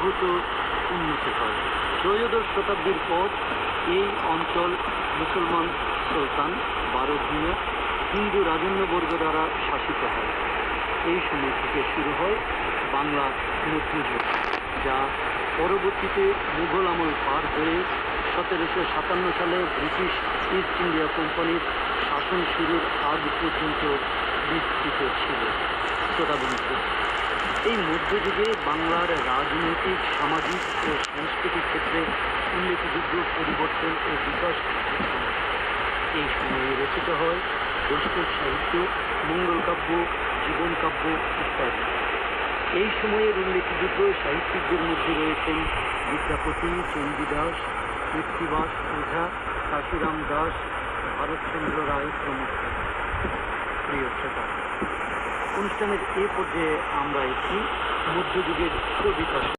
ক্রমাগত উন্নতি হয়। ত্রয়োদশ শতাব্দীর পর এই অঞ্চল মুসলমান সুলতান বারোভূঁইয়া হিন্দু রাজন্যবর্গ দ্বারা শাসিত হয়। এই সময় থেকে শুরু হয় বাংলার মধ্যযুগ, যা পরবর্তীতে মুঘল আমল পার হয়ে 1757 সালে ব্রিটিশ ইস্ট ইন্ডিয়া কোম্পানির শাসন শুরুর আগ পর্যন্ত বিস্তৃত ছিল। শ্রোতাবন্ধু, এই মধ্যযুগে বাংলার রাজনৈতিক, সামাজিক ও সাংস্কৃতিক ক্ষেত্রে উল্লেখযোগ্য পরিবর্তন ও বিকাশ ঘটেছে। এই সময়ে রচিত হয় বৈষ্ণব সাহিত্য, মঙ্গল কাব্য, জীবন কাব্য ইত্যাদি। এই সময়ের উল্লেখযোগ্য সাহিত্যিকদের মধ্যে রয়েছেন বিদ্যাপতি, চণ্ডীদাস, কীর্তিবাস ওঝা, কাশিরাম দাস, ভারতচন্দ্র রায় প্রমুখ। প্রিয় শ্রোতা, অনুষ্ঠানের এ পর্যায়ে আমরা একটি মধ্যযুগের কবিতা